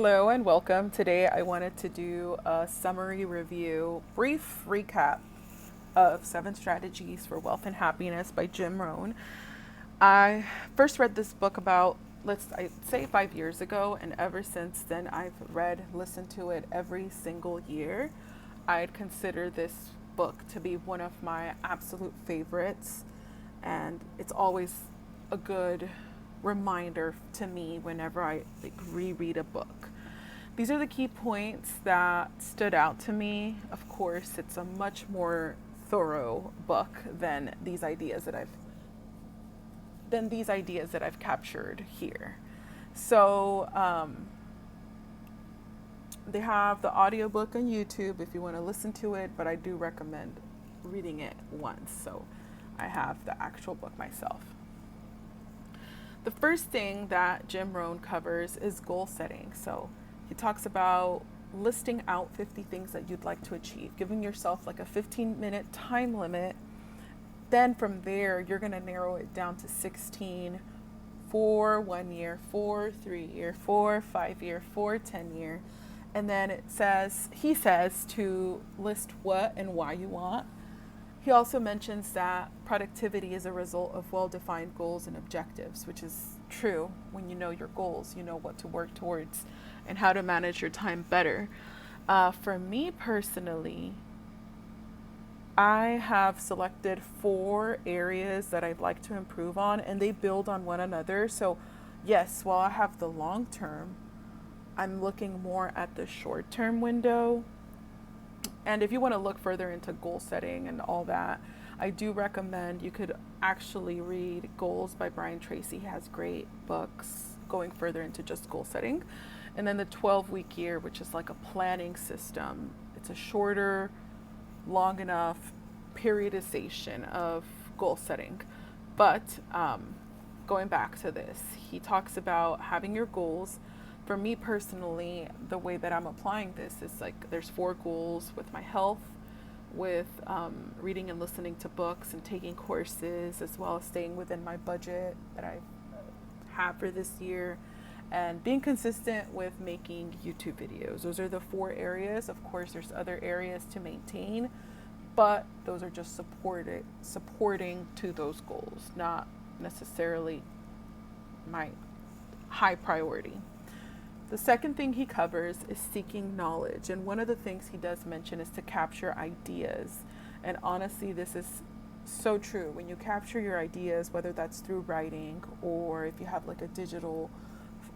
Hello and welcome. Today I wanted to do a summary review, brief recap of 7 Strategies for Wealth and Happiness by Jim Rohn. I first read this book about, I'd say 5 years ago, and ever since then I've listened to it every single year. I'd consider this book to be one of my absolute favorites, and it's always a good reminder to me whenever I reread a book. These are the key points that stood out to me. Of course, it's a much more thorough book than these ideas that I've captured here. So they have the audiobook on YouTube if you want to listen to it, but I do recommend reading it once. So I have the actual book myself. The first thing that Jim Rohn covers is goal setting. So he talks about listing out 50 things that you'd like to achieve, giving yourself like a 15-minute time limit. Then from there, you're going to narrow it down to 16 for 1 year, for 3 year, for 5 year, for 10 year. And then he says to list what and why you want. He also mentions that productivity is a result of well-defined goals and objectives, which is true. When you know your goals, you know what to work towards and how to manage your time better. For me personally, I have selected 4 areas that I'd like to improve on, and they build on one another. So yes, while I have the long term, I'm looking more at the short term window. And if you want to look further into goal setting and all that, I do recommend you could actually read Goals by Brian Tracy. He has great books going further into just goal setting. And then the 12-week year, which is like a planning system. It's a shorter, long enough periodization of goal setting. But going back to this, he talks about having your goals. For me personally, the way that I'm applying this is like there's 4 goals with my health, with reading and listening to books and taking courses, as well as staying within my budget that I have for this year, and being consistent with making YouTube videos. Those are the 4 areas. Of course, there's other areas to maintain, but those are just supporting to those goals, not necessarily my high priority. The second thing he covers is seeking knowledge. And one of the things he does mention is to capture ideas. And honestly, this is so true. When you capture your ideas, whether that's through writing or if you have like a digital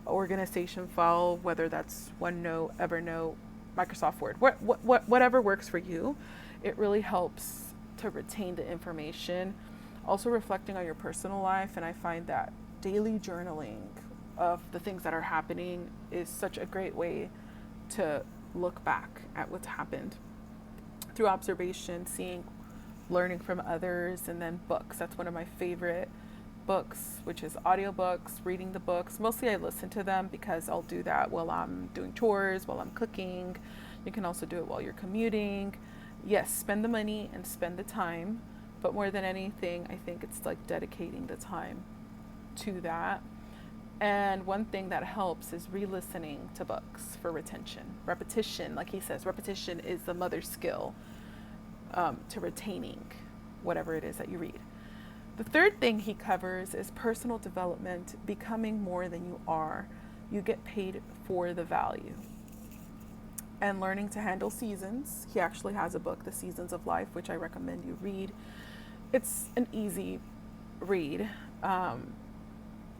organization file, whether that's OneNote, Evernote, Microsoft Word, whatever works for you, it really helps to retain the information. Also reflecting on your personal life. And I find that daily journaling of the things that are happening is such a great way to look back at what's happened through observation, learning from others, and then books. That's one of my favorite books, which is audiobooks, reading the books. Mostly I listen to them because I'll do that while I'm doing chores, while I'm cooking. You can also do it while you're commuting. Yes, spend the money and spend the time, but more than anything, I think it's like dedicating the time to that. And one thing that helps is re-listening to books for retention. Repetition, like he says, repetition is the mother skill to retaining whatever it is that you read. The third thing he covers is personal development, becoming more than you are. You get paid for the value. And learning to handle seasons. He actually has a book, The Seasons of Life, which I recommend you read. It's an easy read.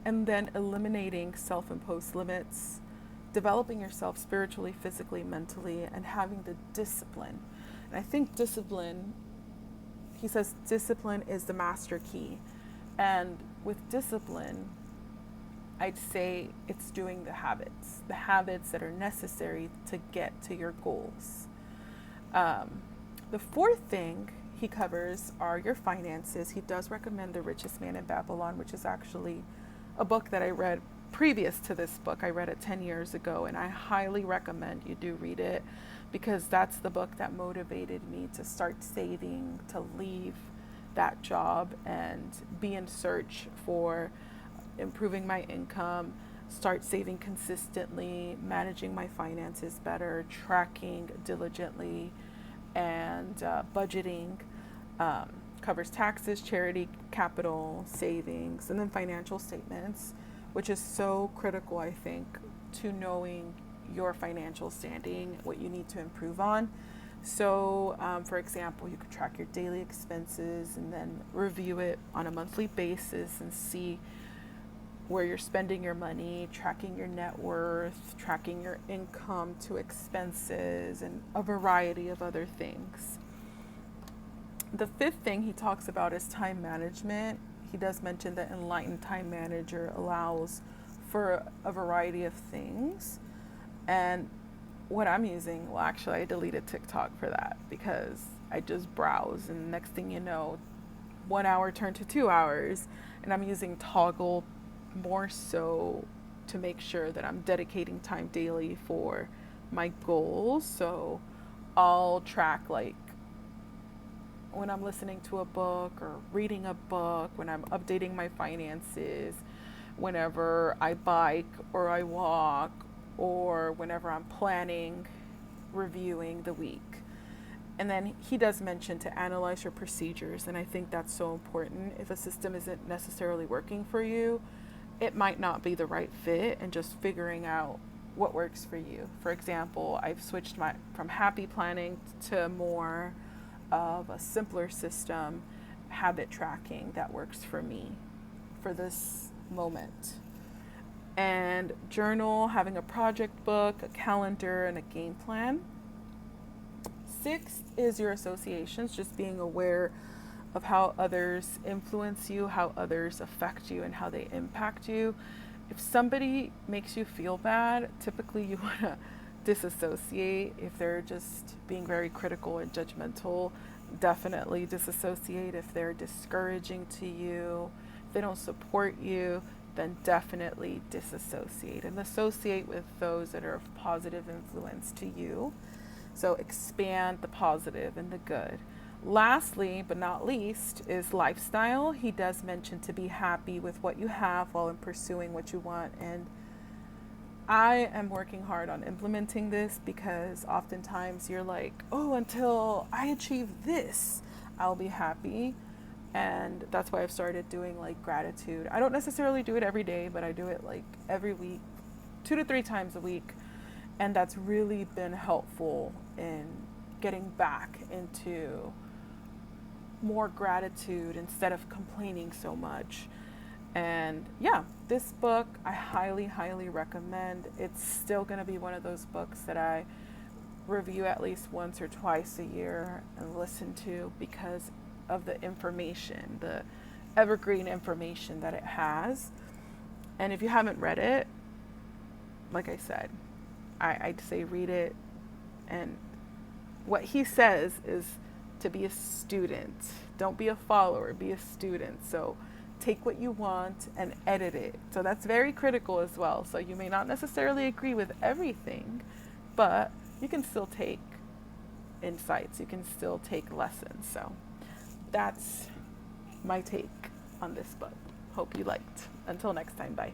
And then eliminating self-imposed limits, developing yourself spiritually, physically, mentally, and having the discipline. And I think he says discipline is the master key. And with discipline, I'd say it's doing the habits that are necessary to get to your goals. The fourth thing he covers are your finances. He does recommend The Richest Man in Babylon, which is actually a book that I read previous to this book. I read it 10 years ago, and I highly recommend you do read it because that's the book that motivated me to start saving, to leave that job and be in search for improving my income, start saving consistently, managing my finances better, tracking diligently, and budgeting. Um, Covers taxes, charity, capital, savings, and then financial statements, which is so critical, I think, to knowing your financial standing, what you need to improve on. So, for example, you could track your daily expenses and then review it on a monthly basis and see where you're spending your money, tracking your net worth, tracking your income to expenses, and a variety of other things. The fifth thing he talks about is time management. He does mention that Enlightened Time Manager allows for a variety of things. And what I'm using, well, actually, I deleted TikTok for that because I just browse, and next thing you know, 1 hour turned to 2 hours. And I'm using Toggle more so to make sure that I'm dedicating time daily for my goals. So I'll track like when I'm listening to a book or reading a book, when I'm updating my finances, whenever I bike or I walk, or whenever I'm planning, reviewing the week. And then he does mention to analyze your procedures, and I think that's so important. If a system isn't necessarily working for you, it might not be the right fit, and just figuring out what works for you. For example, I've switched from happy planning to more of a simpler system, habit tracking, that works for me for this moment. And journal, having a project book, a calendar, and a game plan. Sixth is your associations, just being aware of how others influence you, how others affect you, and how they impact you. If somebody makes you feel bad, typically you want to disassociate. If they're just being very critical and judgmental, definitely disassociate. If they're discouraging to you, if they don't support you, then definitely disassociate and associate with those that are of positive influence to you. So expand the positive and the good. Lastly, but not least, is lifestyle. He does mention to be happy with what you have while in pursuing what you want. And I am working hard on implementing this, because oftentimes you're like, oh, until I achieve this, I'll be happy. And that's why I've started doing like gratitude. I don't necessarily do it every day, but I do it like every week, 2 to 3 times a week. And that's really been helpful in getting back into more gratitude instead of complaining so much. And yeah, this book I highly, highly recommend. It's still going to be one of those books that I review at least once or twice a year and listen to, because of the information, the evergreen information that it has. And if you haven't read it, like I said, I'd say read it. And what he says is to be a student. Don't be a follower, be a student. So take what you want and edit it. So that's very critical as well. So you may not necessarily agree with everything, but you can still take insights. You can still take lessons. So that's my take on this book. Hope you liked. Until next time, bye.